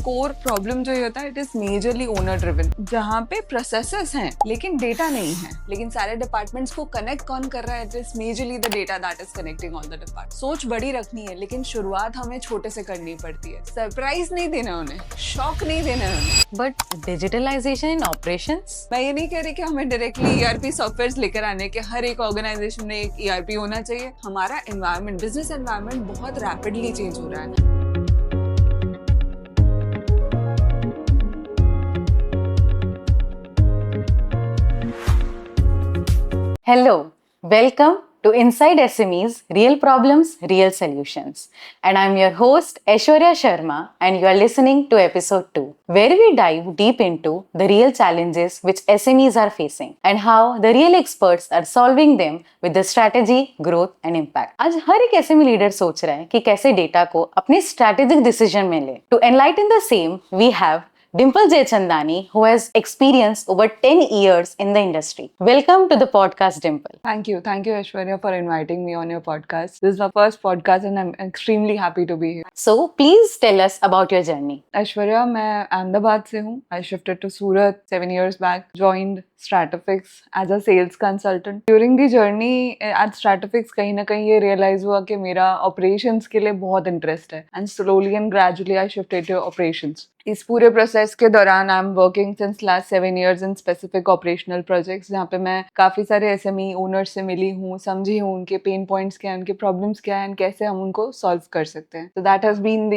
Core problem जो ये होता है it is majorly owner driven, जहाँ पे प्रोसेसेस हैं लेकिन डेटा नहीं है, लेकिन सारे डिपार्टमेंट्स को कनेक्ट कौन कर रहा है, it is majorly the data that is connecting all the department. सोच बड़ी रखनी है लेकिन शुरुआत हमें छोटे से करनी पड़ती है। सरप्राइज नहीं देना उन्हें, शॉक नहीं देना उन्हें। बट डिजिटलाइजेशन इन ऑपरेशंस, मैं ये नहीं कह रही कि हमें डायरेक्टली ईआरपी सॉफ्टवेयर लेकर आने के हर एक ऑर्गेनाइजेशन में एक ईआरपी होना चाहिए। हमारा एनवायरनमेंट, बिजनेस एनवायरनमेंट बहुत रैपिडली चेंज हो रहा है। hello, welcome to Inside SMEs, Real Problems, Real Solutions. And I'm your host Aishwarya Sharma, and you are listening to episode 2, where we dive deep into the real challenges which SMEs are facing and how the real experts are solving them with the strategy, growth and impact. आज हर एक SME leader सोच रहा है कि कैसे data को अपने strategic decision में ले। To enlighten the same, we have Dimple Jaychandani, who has experience over 10 years in the industry. Welcome to the podcast, Dimple. Thank you Aishwarya for inviting me on your podcast. This is my first podcast and I'm extremely happy to be here. So, please tell us about your journey. Aishwarya, मैं अहमदाबाद से हूँ. I shifted to Surat 7 years back. Joined Stratifix as a sales consultant. During the journey at Stratifix कहीं ना कहीं ये realize हुआ कि मेरा operations के लिए बहुत interest है. And slowly and gradually I shifted to operations. इस पूरे प्रोसेस के दौरान I am working since last 7 years in specific operational projects, जहाँ पे मैं काफ़ी सारे एसएमई ओनर्स से मिली हूँ, समझी हूँ उनके पेन पॉइंट्स क्या हैं, उनके प्रॉब्लम्स क्या हैं, कैसे हम उनको सॉल्व कर सकते हैं. तो that has been the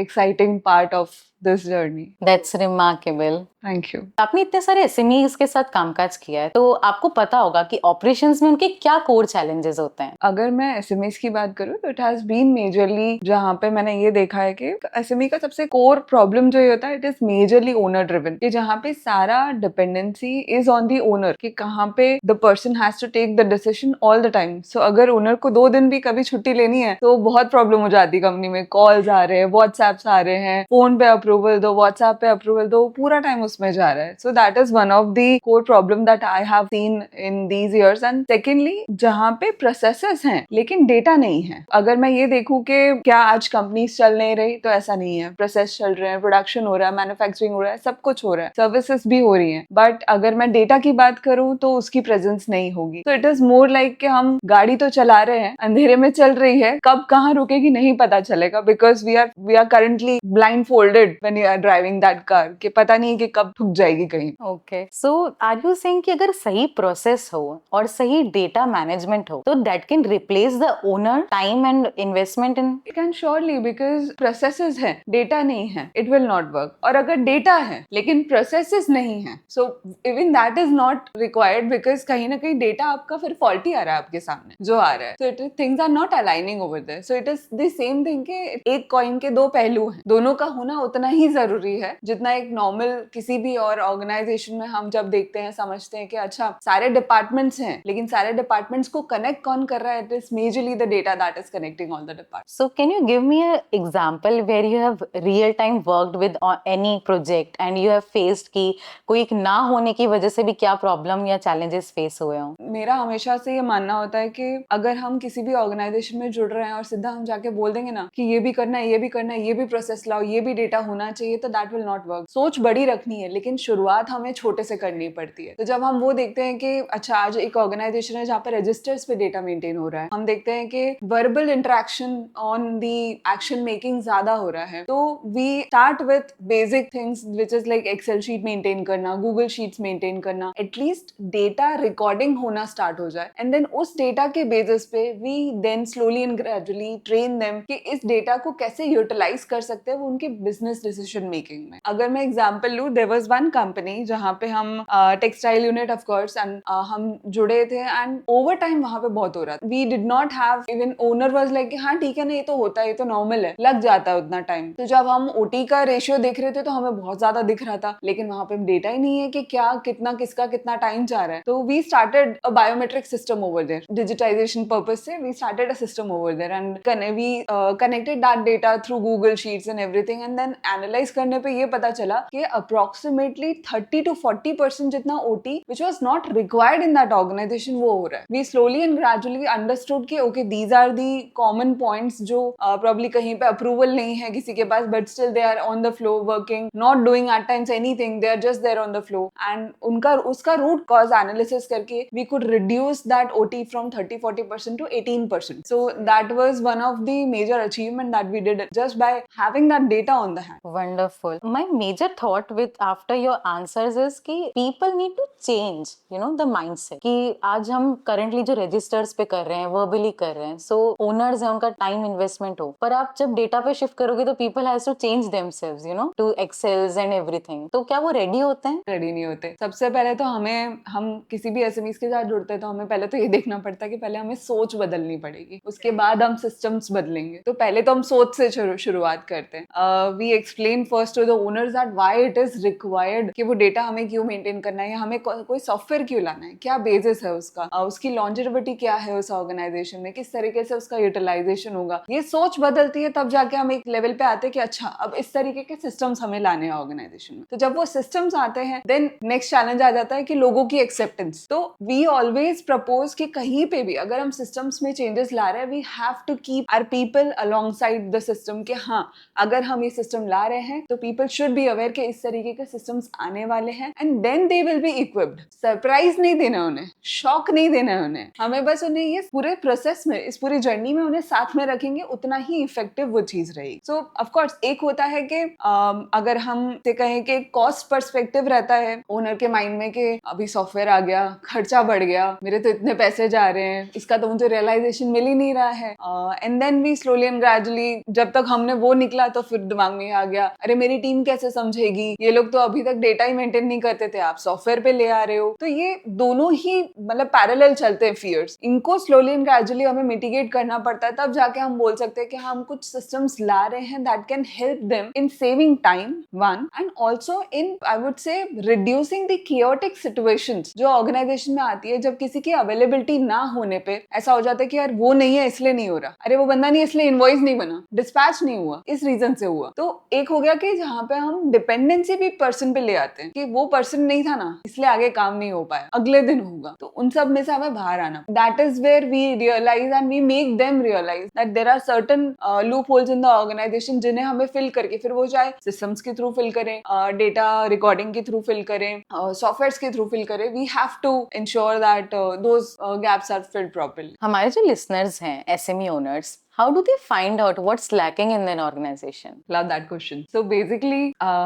exciting part of this journey. That's remarkable. Thank you. आपने इतने सारे एसएमईज के साथ कामकाज किया है, तो आपको पता होगा कि ऑपरेशंस में उनके क्या कोर चैलेंजेस होते हैं. अगर मैं एसएमईज की बात करूँ तो इट हैज बीन मेजरली, जहाँ पे मैंने ये देखा है कि एसएमई का सबसे कोर प्रॉब्लम जो होता है it is majorly owner driven, कि जहाँ पे सारा dependency is on the owner, कि कहाँ पे the person has to take the decision all the time. So अगर ओनर को 2 दिन भी कभी छुट्टी लेनी है तो बहुत प्रॉब्लम हो जाती है कंपनी में. कॉल्स आ रहे हैं, व्हाट्सएप्स आ रहे हैं, फोन पे अप्रूवल दो, व्हाट्सएप पे अप्रूवल दो, पूरा टाइम उसमें जा रहा है. So that is one of the core problem that I have seen in these years. And secondly, जहाँ पे प्रोसेसेस हैं लेकिन डेटा नहीं है. अगर मैं ये देखूं कि क्या आज कंपनीज चल नहीं रही, तो ऐसा नहीं है. प्रोसेस चल रहे हैं, प्रोडक्शन हो रहा है, मैन्युफैक्चरिंग हो रहा है, सब कुछ हो रहा है, सर्विसेज भी हो रही हैं. बट अगर मैं डेटा की बात करूं तो उसकी प्रेजेंस नहीं होगी. तो इट इज मोर लाइक कि हम गाड़ी तो चला रहे हैं, अंधेरे में चल रही है, कब कहाँ रुकेगी नहीं पता चलेगा, because we are currently blind folded when you are driving that car, कि पता नहीं कि कब ठुक जाएगी कहीं. Okay, so are you saying कि अगर सही प्रोसेस हो और सही डेटा मैनेजमेंट हो तो that can replace the owner time and investment in. It can surely, because processes है, डेटा नहीं है, इट विल नॉट वर्क. और अगर डेटा है लेकिन प्रोसेसेस नहीं है, so even that is not required, because कहीं ना कहीं डेटा आपका फिर फॉल्टी आ रहा है आपके सामने जो आ रहा है. So it things are not aligning over there. So it is the same thing कि एक कॉइन के 2 पहलू हैं, दोनों का होना उतना ही जरूरी है जितना एक नॉर्मल किसी भी और ऑर्गेनाइजेशन में हम जब देखते हैं समझते हैं कि अच्छा सारे डिपार्टमेंट्स हैं, लेकिन सारे डिपार्टमेंट्स को कनेक्ट कौन कर रहा है, it is majorly the data that is connecting all the departments. So can you give me an example where you have real time worked with any project and you have faced कि कोई एक ना होने की वजह से भी क्या प्रॉब्लम या चैलेंजेस फेस हुए हों? मेरा हमेशा से ये मानना होता है कि अगर हम किसी भी ऑर्गेनाइजेशन में जुड़ रहे हैं और सीधा हम जाके बोल देंगे ना कि ये भी करना है, ये भी करना है, ये भी प्रोसेस लाओ, ये भी डेटा होना चाहिए, तो दैट विल नॉट वर्क. सोच बड़ी रखनी है लेकिन शुरुआत हमें छोटे से करनी पड़ती है. तो जब हम वो देखते हैं कि अच्छा आज एक ऑर्गेनाइजेशन है जहाँ पे रजिस्टर्स पे डेटा मेंटेन हो रहा है, हम देखते हैं कि verbal interaction on the action making ज्यादा हो रहा है, तो we start with basic things which is like excel sheet maintain करना, गूगल शीट्स मेंटेन करना, एटलीस्ट डेटा रिकॉर्डिंग होना स्टार्ट हो जाए. एंड देन उस डेटा के बेसिस पे we then slowly and gradually train them कि इस डेटा को कैसे यूटिलाइज कर सकते हैं वो उनके बिजनेस डिसीजन मेकिंग में. अगर मैं एग्जांपल लूं, देयर वाज वन कंपनी जहां पे हम textile unit of course and हम जुड़े थे, एंड ओवर टाइम वहां पे बहुत हो रहा था. We did not have, even owner was like हाँ ठीक है ना, ये तो होता है, ये तो नॉर्मल है, लग जाता है उतना टाइम. तो जब हम ओटी का रेशियो देख रहे थे तो हमें बहुत ज्यादा दिख रहा था, लेकिन वहां पे डेटा ही नहीं है कि क्या कितना किसका कितना टाइम जा रहा है. तो we started a biometric system over there, digitisation purpose से we started a system over there, and we connected that data through Google sheets and everything, and then analyse करने पे ये पता चला कि अप्रोक्सीमेटली 30 to 40% जितना OT which was not required in that organization वो हो रहा है. We slowly and gradually understood कि okay these are the common points जो probably कहीं पे approval नहीं है किसी के पास, but still they are on the flow working, not doing at times anything, they are just there on the flow, and उनका उसका root cause analysis करके we could reduce that OT from 30-40% to 18%. So that was one of the major achievement that we did just by having that data on the hand. Wonderful. My major thought with after your answers is कि people need to change, you know, the mindset. कि आज हम currently जो registers पे कर रहे हैं, verbally कर रहे हैं, so owners हैं उनका time investment हो, पर आप जब data पे shift करोगे तो people has to change themselves, you know, to excels and everything. तो क्या वो ready होते हैं? रेडी नहीं होते. सबसे पहले तो हम किसी भी SMEs के साथ जुड़ते हैं तो हमें पहले तो ये देखना पड़ता है कि पहले हमें सोच बदलनी पड़ेगी, उसके बाद हम सिस्टम्स बदलेंगे. तो पहले तो हम सोच से शुरुआत करते हैं. We explain first to the owners that why it is required कि वो डेटा हमें क्यों मेंटेन करना है या हमें कोई सॉफ्टवेयर क्यों लाना है, क्या बेसिस है उसका, उसकी लॉन्जेविटी क्या है उस ऑर्गेनाइजेशन में, किस तरीके से उसका यूटिलाइजेशन होगा. ये सोच बदलती है तब जाके हम एक लेवल पे आते हैं कि अच्छा अब इस तरीके के सिस्टम्स हमें लाने हैं ऑर्गेनाइजेशन में. तो जब वो सिस्टम्स आते हैं देन नेक्स्ट चैलेंज आ जाता है कि लोगों की एक्सेप्टेंस. तो वी ऑलवेज प्रपोज कि कहीं पे भी अगर हम सिस्टम्स में चेंजेस ला रहे हैं we have to keep our people alongside the system कि हाँ अगर हम ये सिस्टम ला रहे हैं तो पीपल शुड बी अवेयर कि इस तरीके के सिस्टम्स आने वाले हैं and then they will be equipped. Surprise नहीं देना उन्हें, शॉक नहीं देना उन्हें, हमें बस उन्हें ये पूरे प्रोसेस में इस पूरी जर्नी में उन्हें साथ में रखेंगे उतना ही इफेक्टिव वो चीज रहेगी. सो ऑफ कोर्स एक होता है कि अगर हम से कहें कि कॉस्ट पर्सपेक्टिव रहता है ओनर के माइंड में कि अभी सॉफ्टवेयर आ गया, खर्चा बढ़ गया, मेरे तो इतने पैसे जा रहे हैं, इसका तो मुझे रियलाइजेशन मिल ही नहीं रहा है. And then we slowly and gradually जब तक हमने वो निकला तो फिर दिमाग में आ गया अरे मेरी टीम कैसे समझेगी, ये लोग तो अभी तक डेटा ही मेंटेन नहीं करते थे, आप सॉफ्टवेयर पे ले आ रहे हो. तो ये दोनों ही मतलब पैरेलल चलते हैं फियर्स. इनको स्लोली एंड ग्रेजुअली हमें मिटिगेट करना पड़ता है तब जाके हम बोल सकते हैं कि हम कुछ सिस्टम्स ला रहे हैं that can help them in saving time one and also in I would से रिड्यूसिंग द chaotic situations जो ऑर्गेनाइजेशन में आती है जब किसी की अवेलेबिलिटी ना होने पे ऐसा हो जाता है कि यार वो नहीं है इसलिए नहीं हो रहा, अरे वो बंदा नहीं इसलिए इनवॉइस नहीं बना, डिस्पैच नहीं हुआ, इस रीजन से हुआ. तो एक हो गया कि जहाँ पे हम डिपेंडेंसी भी पर्सन पे ले आते हैं कि वो पर्सन नहीं था ना इसलिए आगे काम नहीं हो पाया, अगले दिन होगा. तो उन सब में से हमें बाहर आना. That is where we realise and we make them realise that there are certain loopholes in the organisation जिन्हें हमें फिल करके फिर वो चाहे सिस्टम्स के थ्रू फिल करें, डेटा रिकॉर्डिंग के थ्रू फिल करें, सॉफ्टवेयर्स के थ्रू फिल करें. We have to ensure that those gaps are filled properly. हमारे जो लिसनर्स हैं SME owners, how do they find out what's lacking in their organization? Love that question. So basically,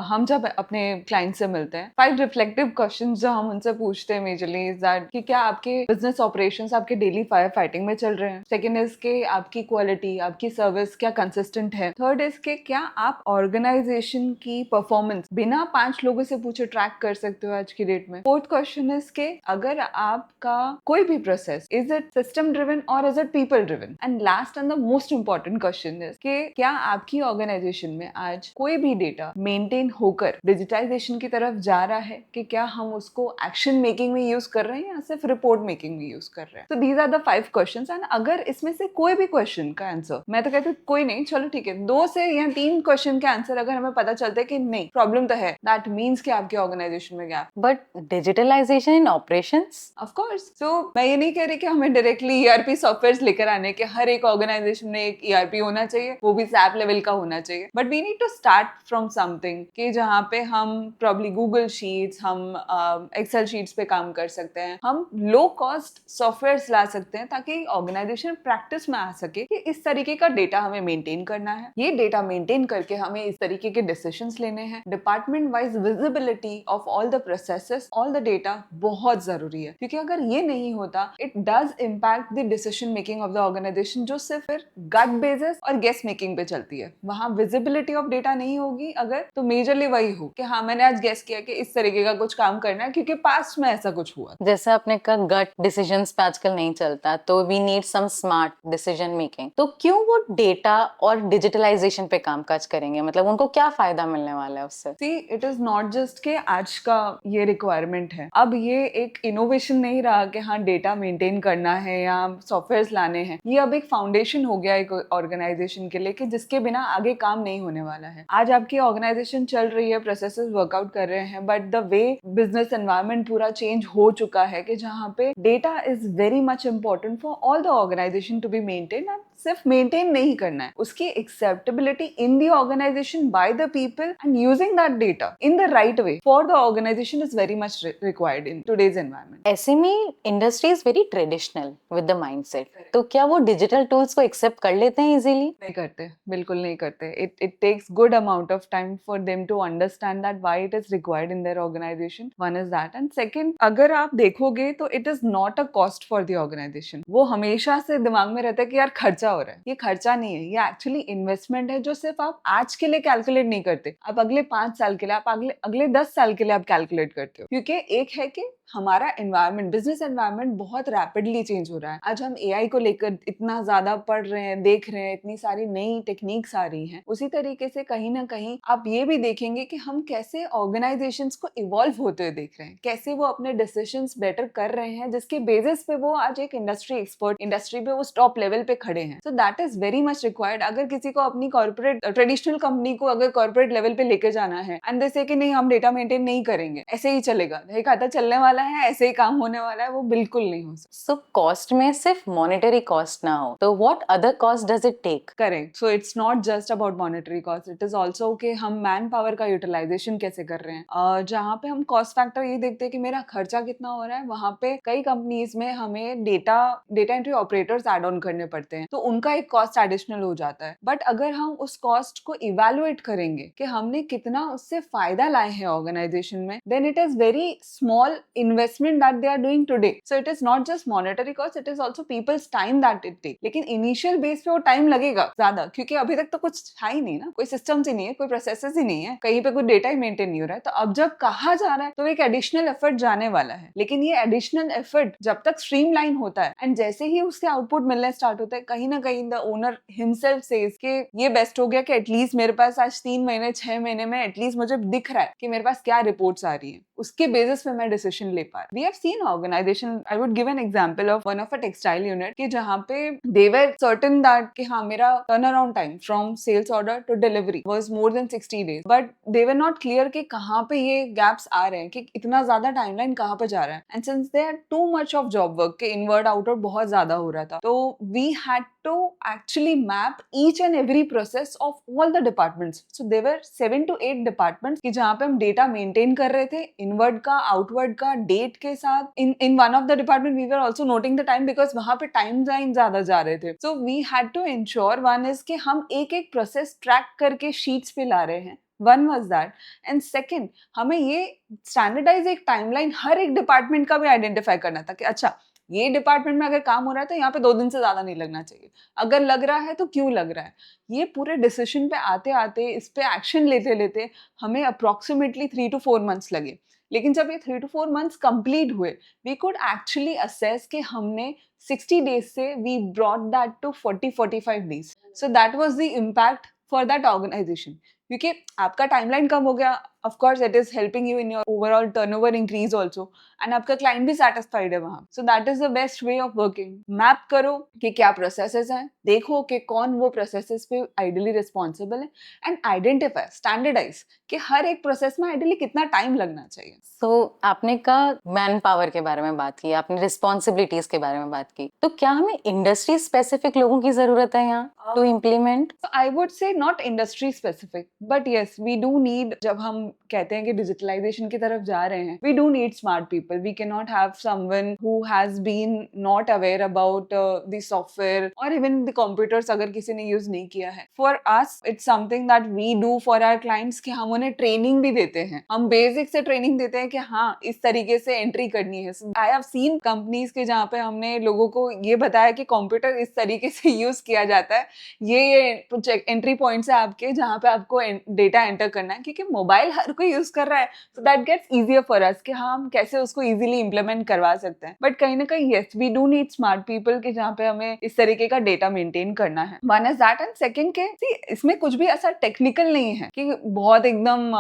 हम जब अपने client से मिलते हैं 5 रिफ्लेक्टिव क्वेश्चंस जो हम उनसे पूछते हैं मेजरली इज दैट कि क्या आपके बिजनेस ऑपरेशंस आपके डेली फायर फाइटिंग में चल रहे हैं. सेकंड इज के आपकी क्वालिटी, आपकी सर्विस क्या कंसिस्टेंट है. थर्ड इज के क्या आप ऑर्गेनाइजेशन की परफॉर्मेंस बिना 5 लोगों से पूछे ट्रैक कर सकते हो आज की डेट में. फोर्थ क्वेश्चन इज के अगर आपका कोई भी process is it system driven और is it people driven. And last and the most important question is कि क्या आपकी ऑर्गेनाइजेशन में आज कोई भी डेटा मेंटेन होकर डिजिटाइजेशन की तरफ जा रहा है कि क्या हम उसको एक्शन मेकिंग में यूज कर रहे हैं या सिर्फ रिपोर्ट मेकिंग में यूज कर रहे हैं. तो these are the 5 questions and अगर इसमें से कोई भी क्वेश्चन का आंसर, मैं तो कहती हूँ कोई नहीं, चलो ठीक है 2 से या 3 क्वेश्चन के आंसर अगर हमें पता चलता है कि नहीं प्रॉब्लम तो है, दैट मीन्स कि आपके ऑर्गेनाइजेशन में gap. But digitalization in operations? Of course. So मैं ये नहीं कह रही कि हमें डायरेक्टली ERP सॉफ्टवेयर लेकर आने के हर एक ऑर्गेनाइजेशन में एक ERP होना चाहिए, वो भी SAP लेवल का होना चाहिए. But we need to start from something कि जहाँ पे हम प्रॉब्ली गूगल शीट्स, हम एक्सेल शीट्स पे काम कर सकते हैं, हम लो कॉस्ट सॉफ्टवेयर ला सकते हैं ताकि ऑर्गेनाइजेशन प्रैक्टिस में आ सके कि इस तरीके का डेटा हमें मेंटेन करना है, ये डेटा मेंटेन करके हमें इस तरीके के डिसीजंस लेने हैं. Department wise visibility of all the processes, all the data बहुत जरूरी है क्योंकि अगर ये नहीं होता it does impact the decision making of the organisation जो सिर्फ गट बेसिस और गेस मेकिंग पे चलती है. वहां विजिबिलिटी ऑफ डेटा नहीं होगी अगर तो मेजरली वही हो कि हाँ मैंने आज गेस किया कि इस तरीके का कुछ काम करना है क्योंकि पास्ट में ऐसा कुछ हुआ. जैसे आपने कहा गट डिसीजंस पे आजकल नहीं चलता तो we need some smart decision making. तो क्यों वो डेटा और डिजिटलाइजेशन पे कामकाज करेंगे, मतलब उनको क्या फायदा मिलने वाला है उससे? See it is not just के आज का ये रिक्वायरमेंट है, अब ये एक इनोवेशन नहीं रहा कि हाँ डेटा मेंटेन करना है या सॉफ्टवेयर लाने हैं. ये अब एक फाउंडेशन हो गया एआई ऑर्गेनाइजेशन के लिए कि जिसके बिना आगे काम नहीं होने वाला है। आज आपकी ऑर्गेनाइजेशन चल रही है, प्रोसेसेस वर्कआउट कर रहे हैं, but the way business environment पूरा चेंज हो चुका है कि जहाँ पे data is very much important for all the organization to be maintain, and सिर्फ मेंटेन नहीं करना है, उसकी acceptability in the organization by the people and using that data in the right way for the organization is very much required in today's environment. SME industry is very traditional with the mindset, तो क्या वो digital tools को accept कर लेते हैं easily? नहीं करते, बिल्कुल नहीं करते। It takes good amount of time for them to understand that why it is required in their organization. One is that, and second, अगर आप देखोगे तो it is not a cost for the organization. वो हमेशा से दिमाग में रहता है कि यार खर्चा हो रहा है, ये खर्चा नहीं है, ये एक्चुअली इन्वेस्टमेंट है जो सिर्फ आप आज के लिए कैलकुलेट नहीं करते, आप अगले 5 साल के लिए, आप अगले 10 साल के लिए आप कैलकुलेट करते हो। क्योंकि एक है कि हमारा एनवायरनमेंट, बिजनेस एनवायरनमेंट बहुत रैपिडली चेंज हो रहा है। आज हम एआई को लेकर इतना ज्यादा पढ़ रहे हैं, देख रहे हैं, इतनी सारी नई टेक्निक्स आ रही हैं। उसी तरीके से कहीं ना कहीं आप ये भी देखेंगे कि हम कैसे ऑर्गेनाइजेशंस को इवॉल्व होते हुए देख रहे हैं, कैसे वो अपने डिसीजंस बेटर कर रहे हैं, जिसके बेसिस पे वो आज एक इंडस्ट्री एक्सपर्ट, इंडस्ट्री पे उस टॉप लेवल पे खड़े हैं। So that is very much required. अगर किसी को अपनी कॉर्पोरेट ट्रेडिशनल कंपनी को अगर कॉर्पोरेट लेवल पे लेके जाना है एंड दे से कि नहीं हम डेटा मेंटेन नहीं करेंगे, ऐसे ही चलेगा, एक आता चलने वाला है, ऐसे ही काम होने वाला है, वो बिल्कुल नहीं हो सकता। सो कॉस्ट में सिर्फ मॉनेटरी कॉस्ट ना हो तो what other cost does it take? Correct. So it's not just about monetary cost, it is also कि हम मैन पावर का यूटिलाइजेशन कैसे कर रहे हैं। जहाँ पे हम कॉस्ट फैक्टर ये देखते हैं कि मेरा खर्चा कितना हो रहा है, वहाँ पे कई कंपनीज में हमें data entry operators add on करने पड़ते हैं, तो उनका एक कॉस्ट एडिशनल हो जाता है। बट अगर हम उस कॉस्ट को इवेलुएट करेंगे कि हमने कितना उससे फायदा लाए हैं ऑर्गेनाइजेशन में, then it is very small investment that they are doing today. So it is not just monetary cost, it is also people's time that it takes. लेकिन इनिशियल बेस पे वो टाइम लगेगा ज्यादा, क्योंकि अभी तक तो कुछ है ही नहीं ना, कोई सिस्टम्स ही नहीं है, कोई प्रोसेसेस ही नहीं है, कहीं पे कोई डेटा ही मेंटेन नहीं हो रहा है। तो अब जब कहा जा रहा है तो एक एडिशनल एफर्ट जाने वाला है, लेकिन ये एडिशनल एफर्ट जब तक स्ट्रीमलाइन होता है एंड जैसे ही उससे आउटपुट मिलने स्टार्ट होता है, कहीं ना कहीं द ओनर हिमसेल्फ सेज कि ये बेस्ट हो गया कि एटलीस्ट मेरे पास आज 3 महीने 6 महीने में एटलीस्ट मुझे दिख रहा है कि मेरे पास क्या रिपोर्ट्स आ रही है, उसके बेसिस पे मैं डिसीजन ले पा रहा हूं। We have seen organization, I would give an example of one of a textile unit कि जहाँ पे they were certain that कि हाँ मेरा turnaround time from sales order to delivery was more than 60 days, but they were not clear कि कहाँ पे ये gaps आ रहे हैं, कि इतना ज्यादा timeline कहाँ पे जा रहा है, and since they had too much of job work कि inward outward बहुत ज्यादा हो रहा था, तो we had to actually map each and every process of all the departments. So there were 7 to 8 departments कि जहाँ पे हम data maintain कर रहे थे, inward का, outward का, date के साथ। In one of the department we were also noting the time because वहाँ पे time line ज्यादा जा रहे थे। So we had to ensure one is कि हम एक एक process track करके sheets पे ला रहे हैं। One was that, and second, हमें ये standardize एक timeline हर एक department का भी identify करना था कि अच्छा ये डिपार्टमेंट में अगर काम हो रहा है तो यहाँ पे 2 दिन से ज्यादा नहीं लगना चाहिए, अगर लग रहा है तो क्यों लग रहा है। ये पूरे डिसीजन पे आते आते, इस पे एक्शन लेते लेते हमें अप्रोक्सीमेटली 3 to 4 months लगे। लेकिन जब ये 3 to 4 months कंप्लीट हुए, वी कुड एक्चुअली असेस कि हमने 60 डेज से we brought that to 40-45 days. So that was the impact for that organization, क्योंकि आपका टाइमलाइन कम हो गया, of course it is helping you in your overall turnover increase also, and आपका client भी satisfied है वहाँ। So that is the best way of working. Map करो कि क्या प्रोसेसेस हैं, देखो कि कौन वो प्रोसेसेस पे आइडियली रिस्पॉन्सिबल है, एंड आइडेंटिफाई, स्टैंडर्डाइज कि हर एक प्रोसेस में आइडियली कितना टाइम लगना चाहिए। So, आपने कहा मैन पावर के बारे में बात की, आपने रिस्पॉन्सिबिलिटीज के बारे में बात की, तो क्या हमें इंडस्ट्री स्पेसिफिक लोगों की जरूरत है यहाँ to implement? I would say not industry specific, but yes we do need, जब हम कहते हैं कि डिजिटलाइजेशन की तरफ जा रहे हैं, we do need smart people. We can not have someone who has been not aware about the software और इवन द कंप्यूटर्स, अगर किसी ने यूज नहीं किया है। For us it's something that we do for our clients कि हम उन्हें ट्रेनिंग भी देते हैं, हम बेसिक से ट्रेनिंग देते हैं कि हाँ इस तरीके से एंट्री करनी है। आई हैव सीन कंपनीज के जहाँ पे हमने लोगों को ये बताया कि कंप्यूटर इस तरीके से यूज किया जाता है, ये एंट्री पॉइंट्स है आपके जहाँ पे आपको डेटा एंटर करना है, क्योंकि मोबाइल हर कोई यूज कर रहा है। So that gets easier for us कि हाँ हम कैसे उसको इजीली इंप्लीमेंट करवा सकते हैं। बट कहीं ना कहीं yes we do need smart people के जहाँ पे हमें इस तरीके का डेटा मेंटेन करना है। One is that, and second के इसमें कुछ भी ऐसा टेक्निकल नहीं है कि बहुत एकदम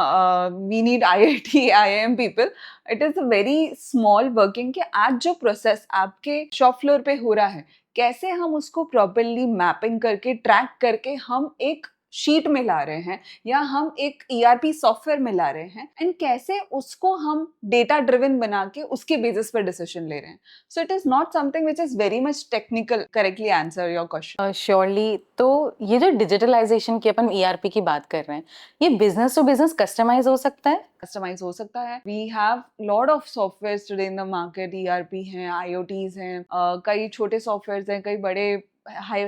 we need IIT IIM people. It is a very small working कि आज जो प्रोसेस आपके शॉप फ्लोर पे हो रहा है, कैसे हम उसको प्रॉपरली मैपिंग करके ट्रैक करके हम एक शीट में ला रहे हैं या हम एक ERP सॉफ्टवेयर में ला रहे हैं, एंड कैसे उसको हम डेटा ड्रिवन बना के उसके बेसिस पर डिसीजन ले रहे हैं. सो it is not something which is very much technical. Correctly answer your question. Surely. तो ये जो डिजिटलाइजेशन की अपन ERP की बात कर रहे हैं, ये बिजनेस टू बिजनेस कस्टमाइज हो सकता है? कस्टमाइज हो सकता है. We have lot of software today in the market. ERP हैं, IoTs हैं, कई छोटे सॉफ्टवेयर हैं, कई बड़े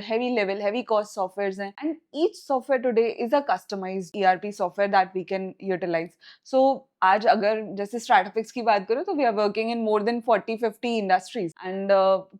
heavy level, heavy cost softwares हैं, and each software today is a customized ERP software that we can utilize. So आज अगर जैसे स्ट्रैटेफिक्स की बात करूँ तो we are working in more than 40-50 industries, and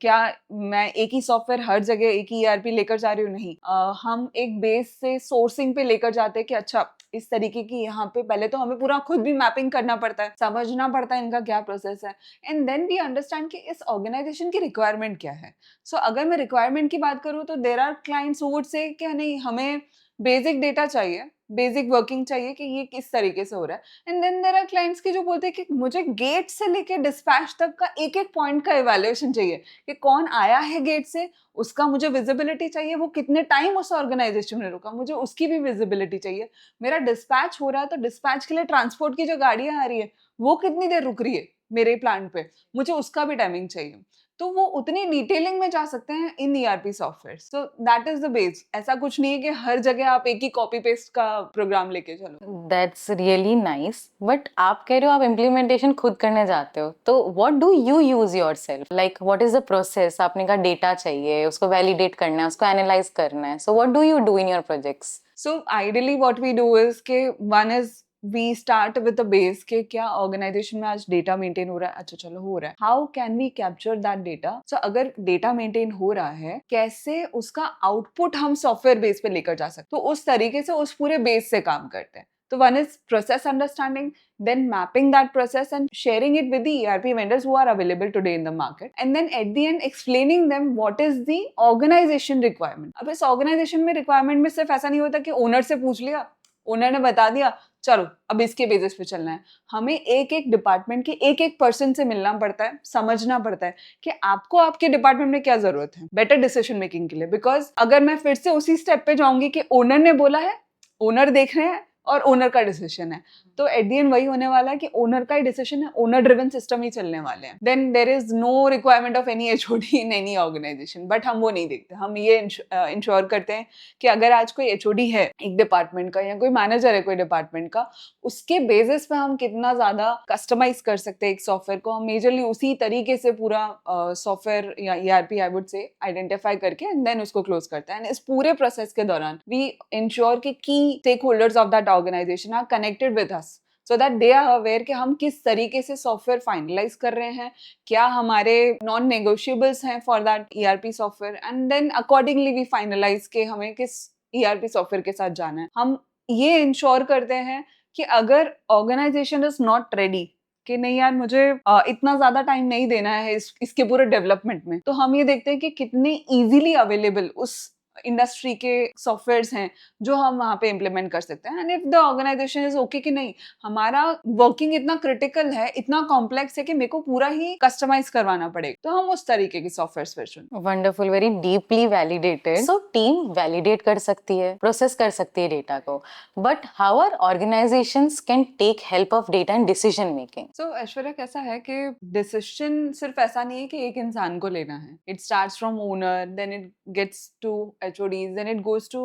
क्या मैं एक ही सॉफ्टवेयर हर जगह एक ही ERP लेकर जा रही हूँ? नहीं. हम एक बेस से सोर्सिंग पे लेकर जाते हैं कि अच्छा इस तरीके की यहाँ पे पहले तो हमें पूरा खुद भी मैपिंग करना पड़ता है, समझना पड़ता है इनका क्या प्रोसेस है, एंड देन वी अंडरस्टैंड कि इस ऑर्गेनाइजेशन की रिक्वायरमेंट क्या है. सो अगर मैं रिक्वायरमेंट की बात करूँ तो there are clients who would say कि नहीं हमें बेसिक डेटा चाहिए, बेसिक वर्किंग चाहिए कि ये किस तरीके से हो रहा है, and then there are clients की जो बोलते हैं कि मुझे गेट से लेके डिस्पैच तक का एक एक पॉइंट का इवैल्यूएशन चाहिए कि कौन आया है गेट से, उसका मुझे विजिबिलिटी चाहिए, वो कितने टाइम उस ऑर्गेनाइजेशन में रुका, मुझे उसकी भी विजिबिलिटी चाहिए. मेरा डिस्पैच हो रहा है तो डिस्पैच के लिए ट्रांसपोर्ट की जो गाड़ियां आ रही है वो कितनी देर रुक रही है मेरे प्लांट पे, मुझे उसका भी टाइमिंग चाहिए. तो वो उतनी डिटेलिंग में जा सकते हैं इन ERP software. So that is the base. ऐसा कुछ नहीं है कि हर जगह आप एक ही कॉपी पेस्ट का प्रोग्राम लेके चलो. That's really nice. बट आप कह रहे हो आप इम्प्लीमेंटेशन खुद करने जाते हो, तो what do you use yourself? Like what is the process? आपने कहा डेटा चाहिए, उसको वैलिडेट करना है, उसको एनालाइज करना है. So what do you do in your projects? So ideally what we do is कि one is we start with the base कि क्या ऑर्गेनाइजेशन में आज डेटा मेंटेन हो रहा है. अच्छा चलो हो रहा है. How can we capture that data? So अगर डेटा मेंटेन हो रहा है, कैसे उसका आउटपुट हम सॉफ्टवेयर बेस पे लेकर जा सकते, तो उस तरीके से उस पूरे बेस से काम करते हैं. तो one is process understanding, then mapping that process and sharing it with the ERP vendors who are available today in the market, and then at the end explaining them what is the organization requirement. अब इस organization में requirement में सिर्फ ऐसा नहीं होता कि owner से पूछ लिया, ओनर ने बता दिया, चलो अब इसके बेसिस पे चलना है. हमें एक एक डिपार्टमेंट के एक एक पर्सन से मिलना पड़ता है, समझना पड़ता है कि आपको आपके डिपार्टमेंट में क्या जरूरत है बेटर डिसीजन मेकिंग के लिए. बिकॉज अगर मैं फिर से उसी स्टेप पे जाऊंगी कि ओनर ने बोला है, ओनर देख रहे हैं और ओनर का डिसीजन है, तो एट दी एंड वही होने वाला है कि ओनर का ही डिसीजन है, ओनर ड्रिवन सिस्टम ही चलने वाले हैं. Then there is no requirement of any HOD in any organization. But हम वो नहीं देखते. हम ये इंश्योर करते हैं कि अगर आज कोई HOD है एक डिपार्टमेंट का या कोई मैनेजर है कोई डिपार्टमेंट का, उसके बेसिस पे हम कितना ज्यादा कस्टमाइज कर सकते हैं एक सॉफ्टवेयर को, हम मेजरली उसी तरीके से पूरा सॉफ्टवेयर या ERP आई वुड से आइडेंटिफाई करके एंड देन उसको क्लोज करते हैं. एंड इस पूरे प्रोसेस के दौरान वी इंश्योर कि की stakeholders of that organization are connected with us, so that they are aware कि हम किस तरीके से सॉफ्टवेयर फाइनलाइज कर रहे हैं, क्या हमारे नॉन नेगोशिएबल्स हैं for that ERP software, and then accordingly we finalize के हमें किस ERP सॉफ्टवेयर के साथ जाना है. हम ये इंश्योर करते हैं कि अगर ऑर्गेनाइजेशन इज नॉट रेडी कि नहीं यार मुझे इतना ज्यादा टाइम नहीं देना है इसके पूरे डेवलपमेंट में, तो हम ये देखते हैं कि कितने इजीली अवेलेबल उस इंडस्ट्री के सॉफ्टवेयर्स हैं जो हम वहाँ पे इम्प्लीमेंट कर सकते हैं. And if the organization is okay कि नहीं हमारा वर्किंग इतना क्रिटिकल है, इतना कॉम्प्लेक्स है कि मेरे को पूरा ही कस्टमाइज करवाना पड़ेगा, तो हम उस तरीके की सॉफ्टवेयर फिर चुनते हैं. Wonderful, very deeply validated. So team validate कर सकती है, प्रोसेस कर सकती है डेटा को, but how are organisations can take help of data in decision making? So Aishwarya कैसा है कि डिसीजन सिर्फ ऐसा नहीं है कि एक इंसान को लेना है. It starts from owner, then it gets to HODs, then it goes to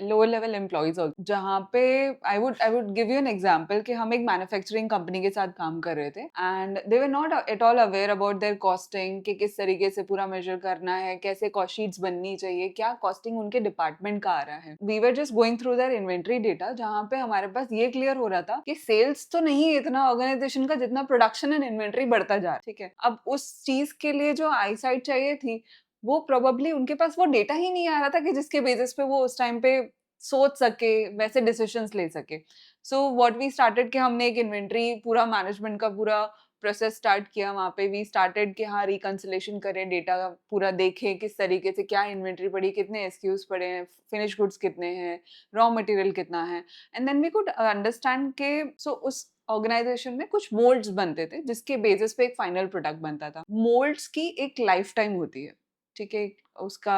lower level employees also. जहाँ पे I would give you an example कि हम एक मैन्युफैक्चरिंग कंपनी के साथ काम कर रहे थे and they were not at all aware about their costing कि किस तरीके से पूरा मेजर करना है, कैसे कॉस्ट शीट्स बननी चाहिए, क्या कॉस्टिंग उनके डिपार्टमेंट का आ रहा है. We were just going through their inventory data जहाँ पे हमारे पास ये क्लियर हो रहा था कि सेल्स तो नहीं है इतना ऑर्गेनाइजेशन का जितना प्रोडक्शन एंड इन्वेंट्री बढ़ता जा रहा है. ठीक है, अब उस चीज के लिए जो आई साइट चाहिए थी वो प्रोबेबली उनके पास वो डेटा ही नहीं आ रहा था कि जिसके बेसिस पे वो उस टाइम पे सोच सके, वैसे डिसीजंस ले सके. सो व्हाट वी स्टार्टेड कि हमने एक इन्वेंट्री पूरा मैनेजमेंट का पूरा प्रोसेस स्टार्ट किया. वहाँ पे वी स्टार्टेड कि हाँ रिकंसिलेशन करें, डेटा पूरा देखें किस तरीके से क्या इन्वेंट्री पड़ी, कितने SKUs पड़े हैं, फिनिश गुड्स कितने हैं, रॉ मटेरियल कितना है, and then we could understand के सो उस ऑर्गेनाइजेशन में कुछ मोल्ड्स बनते थे जिसके बेसिस पे एक फाइनल प्रोडक्ट बनता था. मोल्ड्स की एक लाइफ टाइम होती है. ठीक है, उसका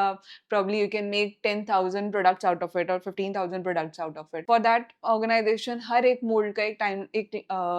probably you can make 10,000 products out of it or 15,000 products out of it. For that organization हर एक मोल्ड का एक टाइम, एक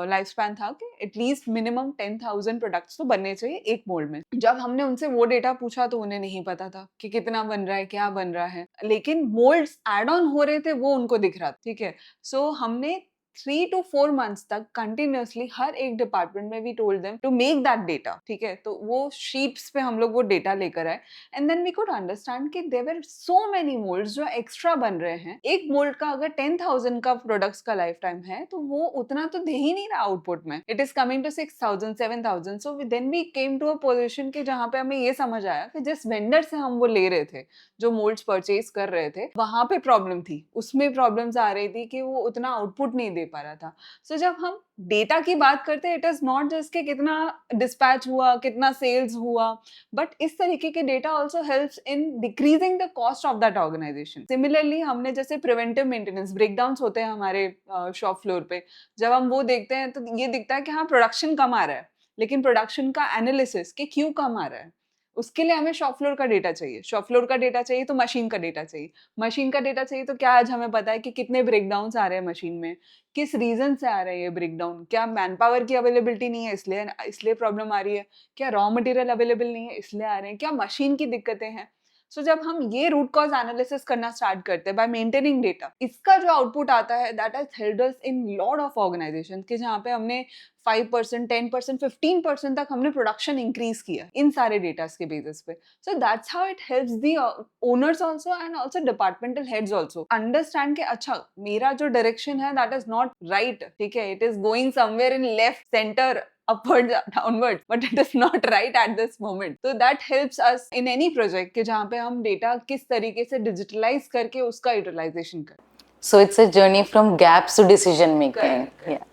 लाइफ स्पैन था कि एटलीस्ट मिनिमम 10,000 प्रोडक्ट्स तो बनने चाहिए एक मोल्ड में। जब हमने उनसे वो डेटा पूछा तो उन्हें नहीं पता था कि कितना बन रहा है, क्या बन रहा है, लेकिन मोल्ड्स एड ऑन हो रहे थे वो उनको दिख रहा था, ठीक है। सो हमने 3 to 4 months तक कंटिन्यूसली हर एक डिपार्टमेंट में we told them to make that data, ठीक है। तो वो शीट्स पे हम लोग वो डेटा लेकर आए and then we could understand कि there were so many moulds जो एक्स्ट्रा बन रहे हैं। एक मोल्ड का अगर 10,000 का प्रोडक्ट्स का लाइफ टाइम है तो वो उतना तो दे ही नहीं रहा आउटपुट में, it is coming to 6,000 7,000। So then we came to a position कि जहाँ पे हमें ये समझ आया कि जिस वेंडर से हम वो ले रहे थे, जो मोल्ड्स परचेज कर रहे थे, वहां पे प्रॉब्लम थी, उसमें प्रॉब्लम्स आ रही थी कि वो उतना आउटपुट नहीं दे पा रहा था। सो जब हम डेटा की बात करते हैं, इट इज नॉट जस्ट कि कितना डिस्पैच हुआ, कितना सेल्स हुआ, बट इस तरीके के data also helps in decreasing the cost of that organization. Similarly हमने जैसे प्रिवेंटिव मेंटेनेंस ब्रेकडाउन्स होते हैं हमारे शॉप फ्लोर पे, जब हम वो देखते हैं तो ये दिखता है कि हाँ प्रोडक्शन कम आ रहा है, लेकिन प्रोडक्शन का एनालिसिस कि क्यों कम आ रहा है, उसके लिए हमें शॉप फ्लोर का डेटा चाहिए। शॉप फ्लोर का डेटा चाहिए तो मशीन का डेटा चाहिए, मशीन का डेटा चाहिए तो क्या आज हमें पता है कि कितने ब्रेकडाउन्स आ रहे हैं मशीन में, किस रीजन से आ रहे हैं ये ब्रेकडाउन, क्या मैन पावर की अवेलेबिलिटी नहीं है इसलिए इसलिए प्रॉब्लम आ रही है, क्या रॉ मटेरियल अवेलेबल नहीं है इसलिए आ रहे हैं, क्या मशीन की दिक्कतें हैं। सो जब हम ये रूट कॉज एनालिसिस करना स्टार्ट करते हैं बाय मेंटेनिंग डेटा, इसका जो आउटपुट आता है that has helped us in lot of organisations कि जहाँ पे हमने 5%, 10%, 15% तक हमने प्रोडक्शन इंक्रीज किया इन सारे डेटास के बेसिस पे। So that's how it helps the owners also and also departmental heads also understand कि अच्छा मेरा जो डायरेक्शन है दैट इज नॉट राइट, ठीक है, it is going somewhere in left centre upwards downwards, but it is not right at this moment. So that helps us in any project कि जहाँ पे हम डेटा किस तरीके से डिजिटलाइज करके उसका यूटिलाइजेशन करें। So it's a journey from gaps to decision making. Yeah.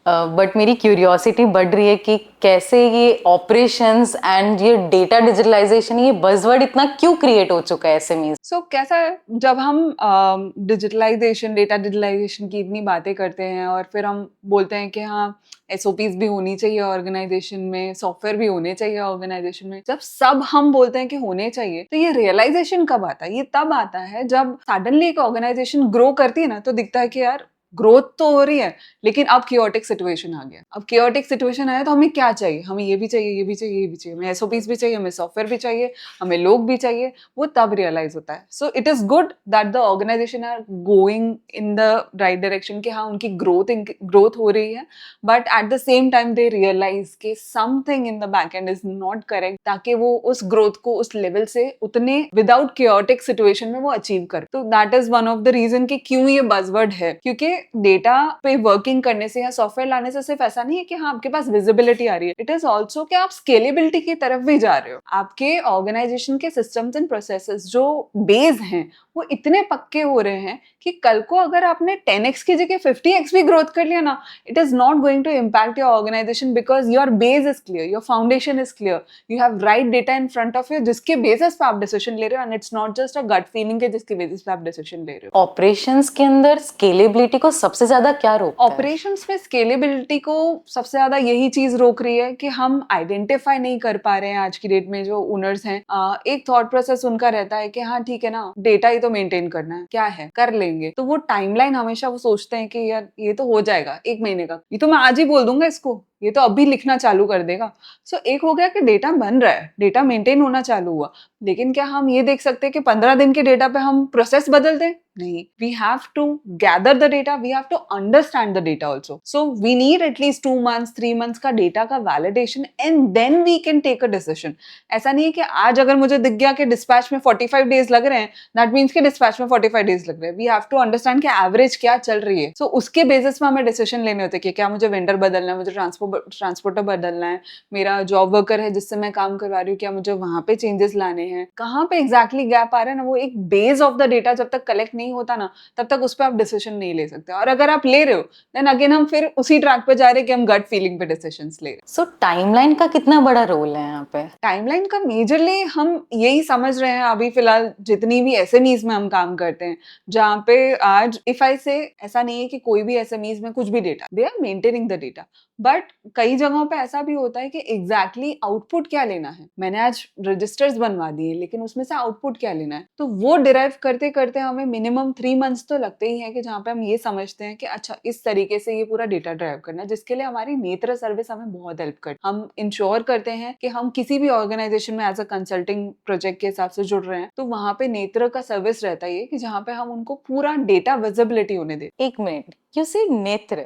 But मेरी क्यूरियोसिटी बढ़ रही है कि कैसे ये ऑपरेशंस एंड ये डेटा डिजिटलाइजेशन, ये बज़वर्ड इतना क्यों क्रिएट हो चुका है एसएमईज। सो कैसा है, जब हम डिजिटलाइजेशन, डेटा डिजिटलाइजेशन की इतनी बातें करते हैं और फिर हम बोलते हैं कि हाँ एसओपीज भी होनी चाहिए ऑर्गेनाइजेशन में, सॉफ्टवेयर भी होने चाहिए ऑर्गेनाइजेशन में, जब सब हम बोलते हैं कि होने चाहिए तो ये रियलाइजेशन कब आता है? ये तब आता है जब सडनली एक ऑर्गेनाइजेशन ग्रो करती है ना, तो दिखता है कि यार ग्रोथ तो हो रही है लेकिन अब कियोटिक सिचुएशन आ गया। अब कियोटिक सिचुएशन आया तो हमें क्या चाहिए? हमें ये भी चाहिए, ये भी चाहिए, ये भी चाहिए, हमें एसओपीज भी चाहिए, हमें सॉफ्टवेयर भी चाहिए, हमें लोग भी चाहिए। वो तब रियलाइज होता है। So it is good that the organisation are going in the right direction कि हाँ उनकी ग्रोथ हो रही है, but at the same time they realise कि something in the back end is not correct, ताकि वो उस ग्रोथ को उस लेवल से उतने विदाउट कियोटिक सिचुएशन में वो अचीव करे। तो that is one of the reason कि क्यों ये बज़वर्ड है, क्योंकि डेटा पे वर्किंग करने से या सॉफ्टवेयर लाने से सिर्फ ऐसा नहीं है कि हाँ आपके पास विजिबिलिटी आ रही है, इट इज ऑल्सो कि आप स्केलेबिलिटी की तरफ भी जा रहे हो। आपके ऑर्गेनाइजेशन के सिस्टम्स एंड प्रोसेसेस जो बेस हैं वो इतने पक्के हो रहे हैं कि कल को अगर आपने 10x की जगह 50x भी ग्रोथ कर लिया ना, it is not going to impact your organization because your base is clear, your foundation is clear, you have right data in front of you जिसके बेसिस पे आप डिसीजन ले रहे हो, and it's not just a gut feeling के जिसके basis पे आप डिसीजन ले रहे हो। ऑपरेशंस के अंदर स्केलेबिलिटी को सबसे ज्यादा क्या रोकता है? ऑपरेशंस में स्केलेबिलिटी को सबसे ज्यादा यही चीज रोक रही है कि हम आइडेंटिफाई नहीं कर पा रहे हैं आज की डेट में जो ओनर्स हैं। एक थॉट प्रोसेस उनका रहता है कि हाँ ठीक है ना, डेटा ही तो मेंटेन करना है, क्या है कर लेंगे। तो वो टाइमलाइन हमेशा वो सोचते हैं कि यार ये तो हो जाएगा 1 महीने का, ये तो मैं आज ही बोल दूंगा इसको, ये तो अभी लिखना चालू कर देगा। सो एक हो गया कि डेटा बन रहा है, डेटा मेंटेन होना चालू हुआ, लेकिन क्या हम ये देख सकते हैं कि 15 दिन के डेटा पे हम प्रोसेस बदल दें? नहीं, we have to gather the data, we have to understand the data also. So we need at least 2 months 3 months का डेटा का validation and then we can take a decision. ऐसा नहीं है कि आज अगर मुझे दिख गया कि डिस्पैच में 45 डेज लग रहे हैं, दैट मीन्स कि डिस्पैच में 45 डेज लग रहे हैं। वी हैव टू अंडरस्टैंड कि एवरेज क्या चल रही है। सो उसके बेसिस पे हमें डिसीजन लेने होते हैं कि क्या मुझे वेंडर बदलना है, मुझे ट्रांसपोर्टर बदलना है, मेरा जॉब वर्कर है जिससे मैं काम करवा रही हूँ, क्या मुझे वहां पे चेंजेस लाने हैं, कहाँ पे एग्जैक्टली गैप आ रहा है ना। वो एक बेस ऑफ द डेटा जब तक कलेक्ट नहीं होता ना, तब तक उस पर आप डिसीजन नहीं ले सकते। और अगर आप ले रहे हो देन अगेन हम फिर उसी ट्रैक पे जा रहे हैं कि हम गट फीलिंग पे डिसीजंस ले रहे हैं। सो टाइमलाइन का कितना बड़ा रोल है यहाँ पे? टाइमलाइन का मेजरली हम यही समझ रहे हैं अभी फिलहाल जितनी भी एसएमईज में हम काम करते हैं, जहाँ पे आज इफ आई से ऐसा नहीं है कि कोई भी एसएमईज में कुछ भी data, they are maintaining the data, but कई जगहों पे ऐसा भी होता है कि एग्जैक्टली आउटपुट क्या लेना है, मैंने आज रजिस्टर्स बनवा दिए लेकिन उसमें से आउटपुट क्या लेना है, तो वो डिराइव करते करते हमें मिनिमम 3 मंथ्स तो लगते ही है कि जहाँ पे हम ये समझते हैं कि अच्छा इस तरीके से ये पूरा डेटा ड्राइव करना है, जिसके लिए हमारी नेत्र सर्विस हमें बहुत हेल्प करती है। हम इंश्योर करते हैं कि हम किसी भी ऑर्गेनाइजेशन में एज अ कंसल्टिंग प्रोजेक्ट के हिसाब से जुड़ रहे हैं तो वहाँ पे नेत्र का सर्विस रहता है कि जहाँ पे हम उनको पूरा डेटा विजिबिलिटी होने दें। एक मिनट, यू से नेत्र,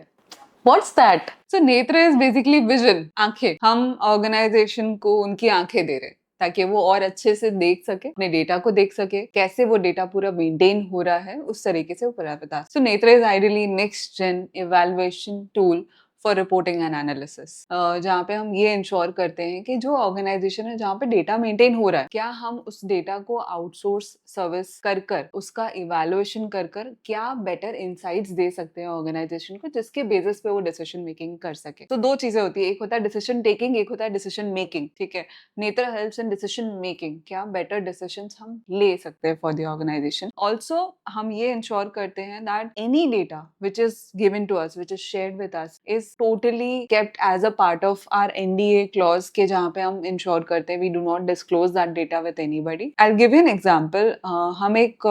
what's that? So Netra is basically vision, आंखें। हम ऑर्गेनाइजेशन को उनकी आंखें दे रहे हैं ताकि वो और अच्छे से देख सके, अपने डेटा को देख सके, कैसे वो डेटा पूरा मेंटेन हो रहा है उस तरीके से वो पूरा बता। So Netra is ideally next gen evaluation tool for reporting and analysis, जहाँ पे हम ये इंश्योर करते हैं कि जो ऑर्गेनाइजेशन है जहाँ पे डेटा मेंटेन हो रहा है, क्या हम उस डेटा को आउटसोर्स सर्विस कर कर उसका इवैल्यूएशन कर कर क्या बेटर इनसाइट्स दे सकते हैं ऑर्गेनाइजेशन को, जिसके बेसिस पे वो डिसीजन मेकिंग कर सके। तो दो चीजें होती है, एक होता है डिसीजन टेकिंग, एक होता है डिसीजन मेकिंग। ठीक है, नेत्र हेल्प्स इन डिसीजन मेकिंग, क्या बेटर डिसीजन हम ले सकते हैं फॉर द ऑर्गेनाइजेशन। ऑल्सो हम ये इंश्योर करते हैं that any data which is given to us, which is shared with us, is totally kept as a part of our NDA clause के जहाँ पे हम इंश्योर करते हैं we do not disclose that data with anybody. I'll give you an example. हम एक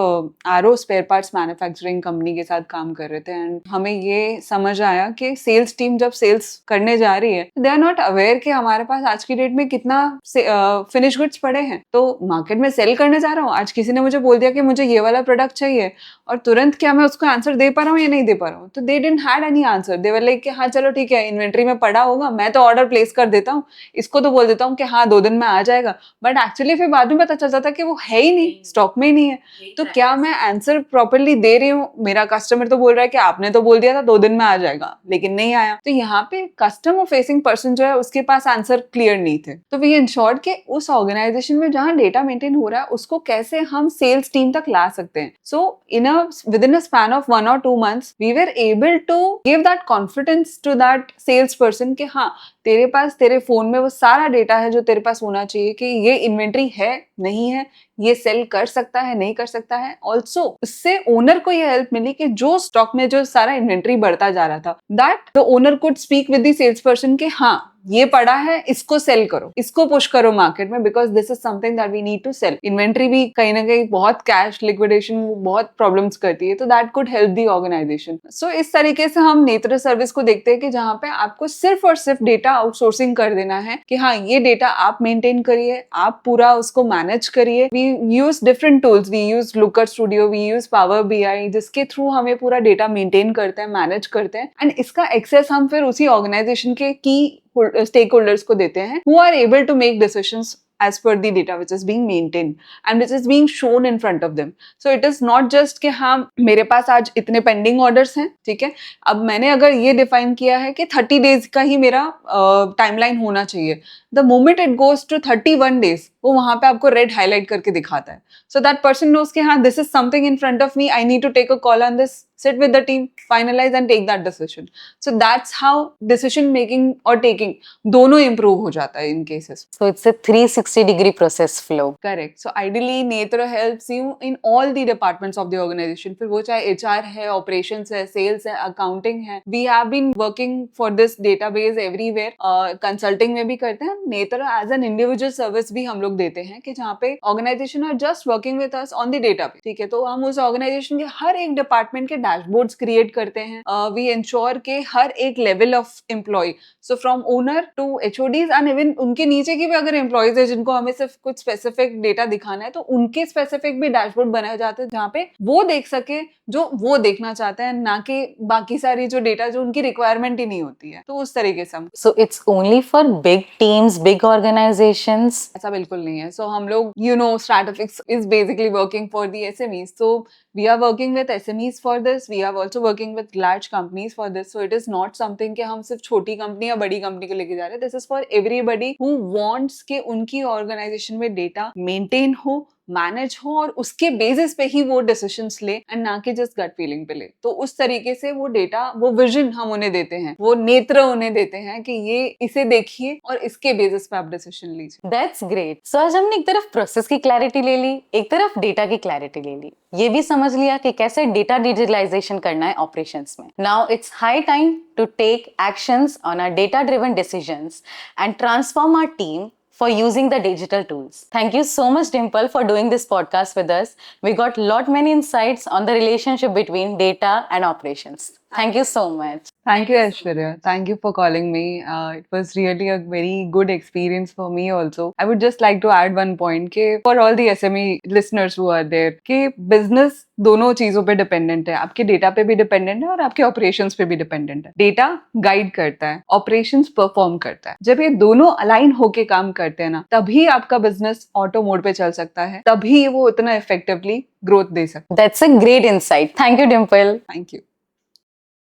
RO spare parts manufacturing company के साथ काम कर रहे थे एंड हमें ये समझ आया कि सेल्स टीम जब सेल्स करने जा रही है दे आर नॉट अवेयर कि हमारे पास आज की डेट में कितना फिनिश गुड्स पड़े हैं। तो मार्केट में सेल करने जा रहा हूँ, आज किसी ने मुझे बोल दिया कि मुझे ये वाला प्रोडक्ट चाहिए और तुरंत क्या मैं उसको आंसर दे पा रहा हूँ या नहीं दे पा रहा हूँ। तो they didn't had any answer, they were like कि हाँ चलो ठीक है इन्वेंट्री में पड़ा होगा, मैं तो ऑर्डर प्लेस कर देता हूँ, इसको तो बोल देता हूँ कि हाँ 2 दिन में आ जाएगा, बट एक्चुअली फिर बाद में पता चलता था कि वो है ही नहीं, स्टॉक में ही नहीं है। तो क्या मैं आंसर प्रॉपरली दे रही हूँ? मेरा कस्टमर तो बोल रहा है कि आपने तो बोल दिया था 2 दिन में आ जाएगा लेकिन नहीं आया। तो यहाँ पे कस्टमर फेसिंग पर्सन जो है उसके पास आंसर क्लियर नहीं थे। तो वी इंश्योर्ड कि उस ऑर्गेनाइजेशन में जहाँ डेटा मेंटेन हो रहा है उसको कैसे हम सेल्स टीम तक ला सकते हैं। सो within a span of 1 or 2 months we were able to give that confidence to that sales person कि हाँ तेरे पास तेरे फोन में वो सारा डेटा है जो तेरे पास होना चाहिए कि ये इन्वेंट्री है नहीं है, ये सेल कर सकता है नहीं कर सकता है। ऑल्सो उससे ओनर को ये हेल्प मिली कि जो स्टॉक में जो सारा इन्वेंट्री बढ़ता जा रहा था that the owner could speak with the sales person कि हाँ ये पड़ा है, इसको सेल करो, इसको पुश करो मार्केट में, because this is something that we need to sell. Inventory भी कहीं ना कहीं बहुत कैश लिक्विडेशन बहुत प्रॉब्लम्स करती है, तो that could help the organisation. So इस तरीके से हम नेत्र सर्विस को देखते हैं कि जहाँ पे आपको सिर्फ और सिर्फ डेटा आउटसोर्सिंग कर देना है कि हाँ ये डेटा आप मेंटेन करिए, आप पूरा उसको मैनेज करिए। We use different tools, we use Looker Studio, we use power BI, जिसके थ्रू हमें पूरा डेटा मेंटेन करते हैं, मैनेज करते हैं एंड इसका एक्सेस हम फिर उसी ऑर्गेनाइजेशन के की stakeholders को देते हैं who are able to make decisions as per the data which is being maintained and which is being shown in front of them. So it is not just कि हाँ मेरे पास आज इतने पेंडिंग ऑर्डर्स हैं, ठीक है, अब मैंने अगर ये डिफाइन किया है कि 30 डेज का ही मेरा टाइमलाइन होना चाहिए, the moment it goes to 31 days वो वहां पे आपको रेड हाईलाइट करके दिखाता है। सो दैट पर्सन नोज कि हाँ this is something in front of me, I need to take a call on this, sit with the team, finalize and take that decision. So that's how decision making or taking दोनों improve हो जाता है in cases. So it's a 360-degree process flow. Correct. So ideally Netra helps you in all the departments of the organization. फिर वो चाहे HR है, operations है, sales है, accounting है. We have been working for this database everywhere. Consulting में भी करते हैं. Netra as an individual service भी हम लोग देते हैं कि जहाँ पे organization are just working with us on the database. ठीक है, तो हम उस organization के हर एक department के डैशबोर्ड्स क्रिएट करते हैं। वी इंश्योर के हर एक level of employ, so from owner to HODs and even उनके नीचे की भी अगर एम्प्लॉयज है जिनको हमें सिर्फ कुछ स्पेसिफिक डेटा दिखाना है तो उनके स्पेसिफिक भी डैशबोर्ड बनाए जाते हैं जहाँ पे वो देख सके जो वो देखना चाहते हैं, ना कि बाकी सारी जो डेटा जो उनकी रिक्वायरमेंट ही नहीं होती है। तो उस तरीके से हम so it's only for big teams, big organisations? ऐसा बिल्कुल नहीं है। सो हम लोग Stratifix is basically working for the SMEs. So we are working with SMEs for this. We are also working with large companies for this. So it is not something कि हम सिर्फ छोटी कंपनी या बड़ी कंपनी को लेके जा रहे हैं. This is for everybody who wants कि उनकी ऑर्गेनाइजेशन में डेटा मेंटेन हो, मैनेज हो और उसके बेसिस पे ही वो डिसीजंस ले एंड ना कि जस्ट गट फीलिंग पे ले। तो उस तरीके से वो डेटा, वो विजन हम उन्हें देते हैं, वो नेत्र उन्हें देते हैं कि ये इसे देखिए और इसके बेसिस पे आप डिसीजन लीजिए। That's great. सो आज हमने एक तरफ प्रोसेस की क्लैरिटी ले ली, एक तरफ डेटा की क्लैरिटी ले ली, ये भी समझ लिया कि कैसे डेटा डिजिटलाइजेशन करना है ऑपरेशंस में। Now it's high time to take actions on our data driven decisions and transform our team for using the digital tools. Thank you so much, Dimple, for doing this podcast with us. We got many insights on the relationship between data and operations. Thank you so much. Thank you, Aishwarya. Thank you for calling me. It was really a very good experience for me also. I would just like to add one point कि for all the SME listeners who are there कि business दोनों चीजों पे dependent है, आपके data पे भी dependent है और आपके ऑपरेशंस पे भी डिपेंडेंट है। डेटा गाइड करता है, ऑपरेशंस परफॉर्म करता है। जब ये दोनों अलाइन होके काम करते हैं ना, तभी आपका बिजनेस ऑटो मोड पे चल सकता है, तभी वो उतना इफेक्टिवली ग्रोथ दे सकता है। That's a great insight. Thank you, Dimple. Thank you.